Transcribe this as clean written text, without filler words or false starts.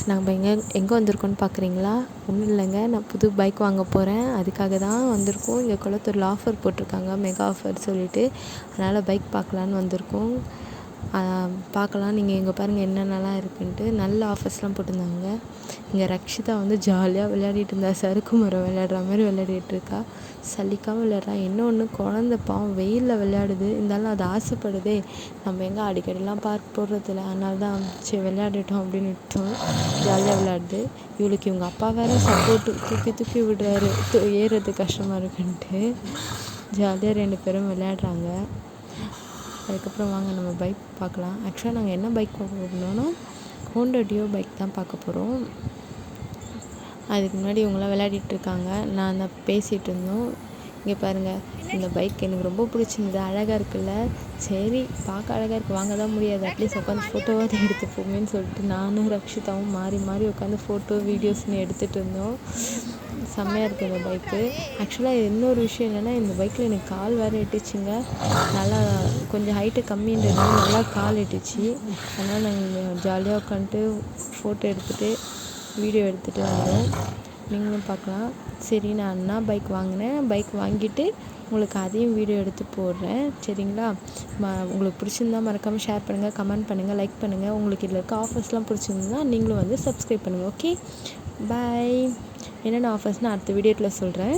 நாங்கள் எங்கே வந்திருக்கோன்னு பார்க்குறீங்களா? ஒன்றும் இல்லைங்க, நான் புது பைக் வாங்க போகிறேன். அதுக்காக தான் வந்திருக்கோம். இங்கே குளத்தூரில் ஆஃபர் போட்டிருக்காங்க, மெகா ஆஃபர் சொல்லிட்டு. அதனால் பைக் பார்க்கலான்னு வந்திருக்கோம். பார்க்கலாம். நீங்கள் இங்கே பாருங்கள் என்னென்னலாம் இருக்குன்ட்டு. நல்ல ஆஃபர்ஸ்லாம் போட்டிருந்தாங்க. இங்கே ரக்ஷிதா வந்து ஜாலியாக விளையாடிட்டு இருந்தா, சறுக்கு மரம் விளையாடுற மாதிரி விளையாடிட்டு இருக்கா. சலிக்காமல் விளையாடுறா. இன்னொன்று குழந்த பாவம் வெயிலில் விளையாடுது, இருந்தாலும் அது ஆசைப்படுதே. நம்ம எங்கே அடிக்கடிலாம் பார்க் போடுறதில்ல, அதனால தான் சரி விளையாடிட்டோம் அப்படின்னு விட்டோம். ஜாலியாக விளையாடுது. இவளுக்கு இவங்க அப்பா வேறு சப்போர்ட்டு தூக்கி தூக்கி விடுறாரு, ஏறுறது கஷ்டமாக இருக்குன்ட்டு. ஜாலியாக 2 பேரும் விளையாடுறாங்க. அதுக்கப்புறம் வாங்க நம்ம பைக் பார்க்கலாம். ஆக்சுவலாக நாங்கள் என்ன பைக் பார்க்க போகிறோம்னா ஹோண்டா டியோ பைக் தான் பார்க்க போகிறோம். அதுக்கு முன்னாடி இவங்களாம் விளையாடிட்டுருக்காங்க, நான் தான் பேசிகிட்டு இருந்தோம். இங்கே பாருங்கள், இந்த பைக் எனக்கு ரொம்ப பிடிச்சிருந்தது. அழகாக இருக்குல்ல. சரி பார்க்க அழகாக இருக்குது, வாங்க தான் முடியாது, அட்லீஸ்ட் உட்காந்து ஃபோட்டோவாவது எடுத்துப்போமேன்னு சொல்லிட்டு நானும் ரக்ஷிதாவும் மாறி மாறி உட்காந்து ஃபோட்டோ வீடியோஸ்னு எடுத்துகிட்டு இருந்தோம். செம்மையாக இருக்குது இந்த பைக்கு. ஆக்சுவலாக இன்னொரு விஷயம் என்னென்னா, இந்த பைக்கில் எனக்கு கால் வேறு எட்டுச்சுங்க. நல்லா கொஞ்சம் ஹைட்டு கம்மின்றதுனால நல்லா கால் எட்டுச்சு. அதனால் நாங்கள் ஜாலியாக உட்காந்துட்டு ஃபோட்டோ எடுத்துகிட்டு வீடியோ எடுத்துகிட்டு வந்தோம். நீங்களும் பார்க்கலாம். சரி, நான் அண்ணா பைக் வாங்கினேன், பைக் வாங்கிட்டு உங்களுக்கு அதையும் வீடியோ எடுத்து போடுறேன், சரிங்களா? உங்களுக்கு பிடிச்சிருந்தா மறக்காமல் ஷேர் பண்ணுங்கள், கமெண்ட் பண்ணுங்கள், லைக் பண்ணுங்கள். உங்களுக்கு இதில் இருக்க ஆஃபர்ஸ்லாம் பிடிச்சிருந்தா நீங்களும் வந்து சப்ஸ்கிரைப் பண்ணுங்கள். ஓகே, பாய். என்னென்ன ஆஃபர்ஸ்னால் அடுத்த வீடியோவில் சொல்கிறேன்.